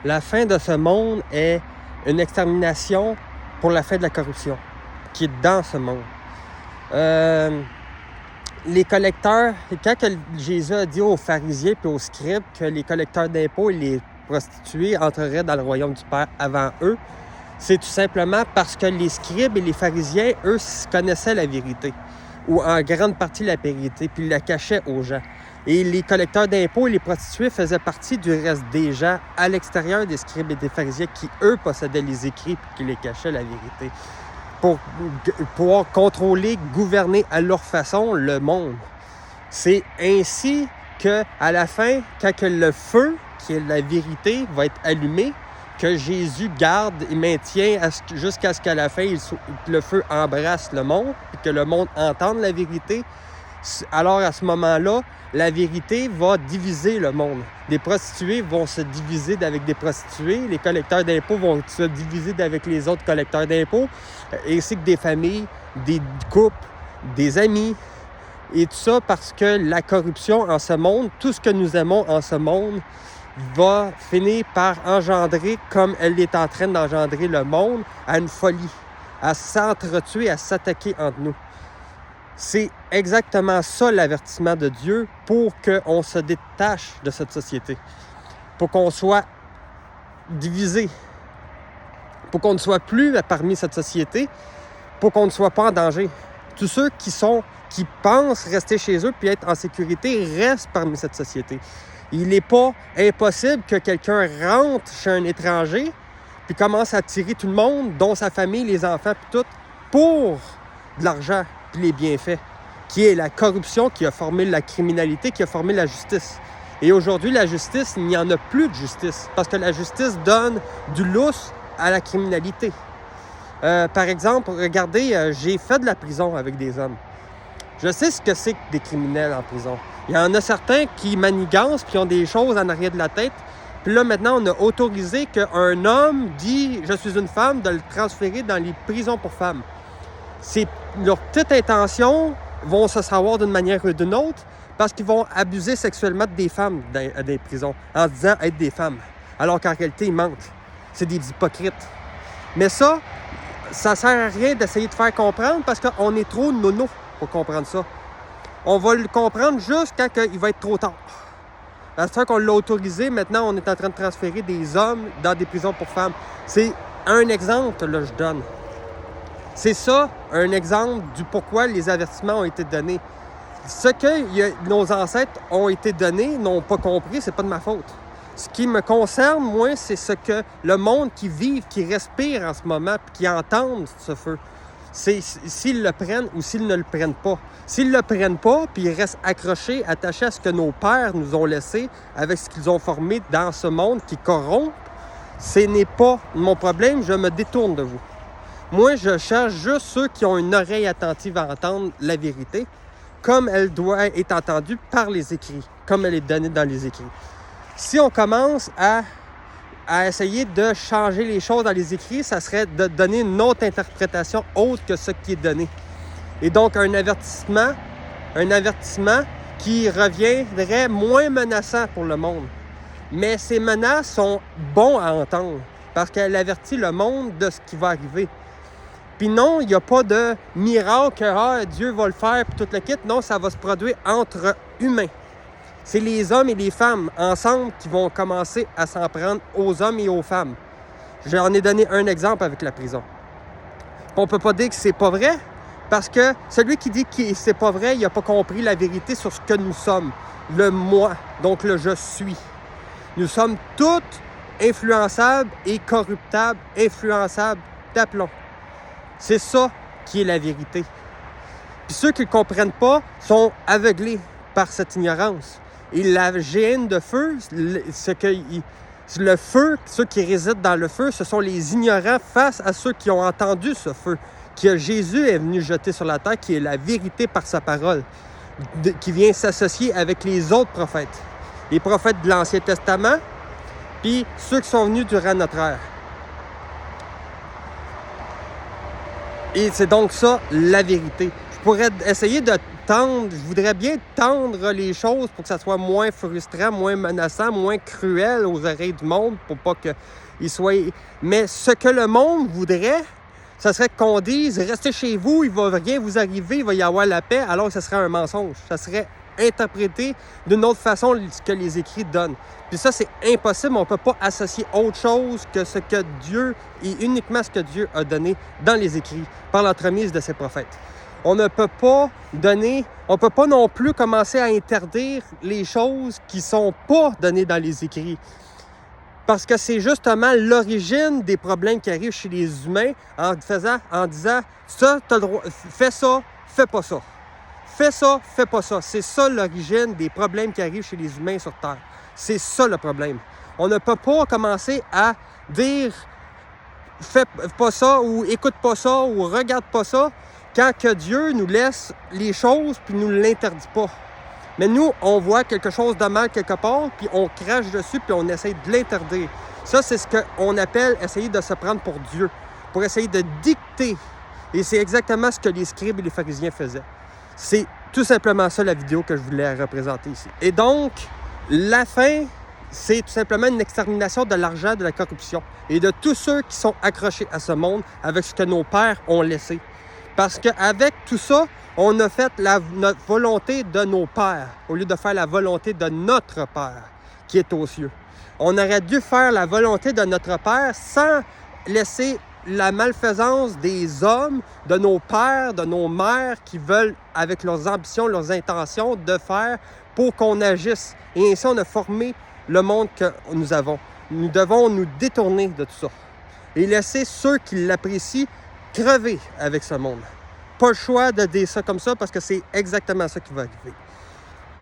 La fin de ce monde est une extermination pour la fin de la corruption qui est dans ce monde. Les collecteurs, quand Jésus a dit aux pharisiens et aux scribes que les collecteurs d'impôts et les prostituées entreraient dans le royaume du Père avant eux, c'est tout simplement parce que les scribes et les pharisiens, eux, connaissaient la vérité, ou en grande partie la vérité, puis ils la cachaient aux gens. Et les collecteurs d'impôts et les prostituées faisaient partie du reste des gens à l'extérieur des scribes et des pharisiens qui, eux, possédaient les écrits et qui les cachaient la vérité, pour pouvoir contrôler, gouverner à leur façon le monde. C'est ainsi qu'à la fin, quand le feu, qui est la vérité, va être allumé, que Jésus garde et maintient jusqu'à ce qu'à la fin, le feu embrasse le monde, et que le monde entende la vérité. Alors à ce moment-là, la vérité va diviser le monde. Des prostituées vont se diviser avec des prostituées, les collecteurs d'impôts vont se diviser avec les autres collecteurs d'impôts, ainsi que des familles, des couples, des amis, et tout ça parce que la corruption en ce monde, tout ce que nous aimons en ce monde, va finir par engendrer, comme elle est en train d'engendrer le monde, à une folie, à s'entretuer, à s'attaquer entre nous. C'est exactement ça l'avertissement de Dieu pour qu'on se détache de cette société, pour qu'on soit divisé, pour qu'on ne soit plus parmi cette société, pour qu'on ne soit pas en danger. Tous ceux qui pensent rester chez eux puis être en sécurité restent parmi cette société. Il n'est pas impossible que quelqu'un rentre chez un étranger puis commence à attirer tout le monde, dont sa famille, les enfants, puis tout, pour de l'argent puis les bienfaits, qui est la corruption qui a formé la criminalité, qui a formé la justice. Et aujourd'hui, la justice, il n'y en a plus de justice, parce que la justice donne du lousse à la criminalité. Par exemple, regardez, j'ai fait de la prison avec des hommes. Je sais ce que c'est que des criminels en prison. Il y en a certains qui manigancent puis ont des choses en arrière de la tête. Puis là, maintenant, on a autorisé qu'un homme dit « je suis une femme » de le transférer dans les prisons pour femmes. Leurs petites intentions vont se savoir d'une manière ou d'une autre parce qu'ils vont abuser sexuellement des femmes dans des prisons en se disant être des femmes. Alors qu'en réalité, ils mentent. C'est des hypocrites. Mais ça sert à rien d'essayer de faire comprendre parce qu'on est trop nono pour comprendre ça. On va le comprendre juste quand il va être trop tard. À ce temps qu'on l'a autorisé, maintenant, on est en train de transférer des hommes dans des prisons pour femmes. C'est un exemple, là, je donne. C'est ça, un exemple du pourquoi les avertissements ont été donnés. Ce que nos ancêtres ont été donnés, n'ont pas compris, c'est pas de ma faute. Ce qui me concerne, moi, c'est ce que le monde qui vit, qui respire en ce moment, puis qui entend ce feu, c'est s'ils le prennent ou s'ils ne le prennent pas. S'ils ne le prennent pas, puis ils restent accrochés, attachés à ce que nos pères nous ont laissé, avec ce qu'ils ont formé dans ce monde qui corrompt, ce n'est pas mon problème, je me détourne de vous. Moi, je cherche juste ceux qui ont une oreille attentive à entendre la vérité, comme elle doit être entendue par les écrits, comme elle est donnée dans les écrits. Si on commence à essayer de changer les choses dans les écrits, ça serait de donner une autre interprétation autre que ce qui est donné. Et donc, un avertissement qui reviendrait moins menaçant pour le monde. Mais ces menaces sont bons à entendre parce qu'elles avertissent le monde de ce qui va arriver. Puis non, il n'y a pas de miracle que Dieu va le faire puis tout le kit. Non, ça va se produire entre humains. C'est les hommes et les femmes ensemble qui vont commencer à s'en prendre aux hommes et aux femmes. J'en ai donné un exemple avec la prison. On ne peut pas dire que c'est pas vrai, parce que celui qui dit que c'est pas vrai, il n'a pas compris la vérité sur ce que nous sommes. Le moi, donc le je suis. Nous sommes toutes influençables et corruptables, influençables d'aplomb. C'est ça qui est la vérité. Puis ceux qui ne le comprennent pas sont aveuglés par cette ignorance. Et la géhenne de feu, le feu, ceux qui résident dans le feu, ce sont les ignorants face à ceux qui ont entendu ce feu, que Jésus est venu jeter sur la terre, qui est la vérité par sa parole, qui vient s'associer avec les autres prophètes. Les prophètes de l'Ancien Testament, puis ceux qui sont venus durant notre ère. Et c'est donc ça, la vérité. Je pourrais essayer de je voudrais bien tendre les choses pour que ça soit moins frustrant, moins menaçant, moins cruel aux oreilles du monde pour pas qu'ils soient... Mais ce que le monde voudrait, ça serait qu'on dise « Restez chez vous, il va rien vous arriver, il va y avoir la paix », alors que ce serait un mensonge. Ça serait interprété d'une autre façon que les écrits donnent. Puis ça, c'est impossible. On ne peut pas associer autre chose que ce que Dieu, et uniquement ce que Dieu a donné dans les écrits, par l'entremise de ses prophètes. On ne peut pas non plus commencer à interdire les choses qui ne sont pas données dans les écrits. Parce que c'est justement l'origine des problèmes qui arrivent chez les humains en disant « ça, t'as le droit, fais ça, fais pas ça. Fais ça, fais pas ça. » C'est ça l'origine des problèmes qui arrivent chez les humains sur Terre. C'est ça le problème. On ne peut pas commencer à dire « fais pas ça » ou « écoute pas ça » ou « regarde pas ça » quand que Dieu nous laisse les choses puis nous l'interdit pas. Mais nous, on voit quelque chose de mal quelque part, puis on crache dessus, puis on essaye de l'interdire. Ça, c'est ce qu'on appelle essayer de se prendre pour Dieu, pour essayer de dicter. Et c'est exactement ce que les scribes et les pharisiens faisaient. C'est tout simplement ça la vidéo que je voulais représenter ici. Et donc, la fin, c'est tout simplement une extermination de l'argent, de la corruption et de tous ceux qui sont accrochés à ce monde avec ce que nos pères ont laissé. Parce qu'avec tout ça, on a fait notre volonté de nos pères, au lieu de faire la volonté de notre Père qui est aux cieux. On aurait dû faire la volonté de notre Père sans laisser la malfaisance des hommes, de nos pères, de nos mères qui veulent, avec leurs ambitions, leurs intentions, de faire pour qu'on agisse. Et ainsi, on a formé le monde que nous avons. Nous devons nous détourner de tout ça et laisser ceux qui l'apprécient crever avec ce monde. Pas le choix de dire ça comme ça parce que c'est exactement ça qui va arriver.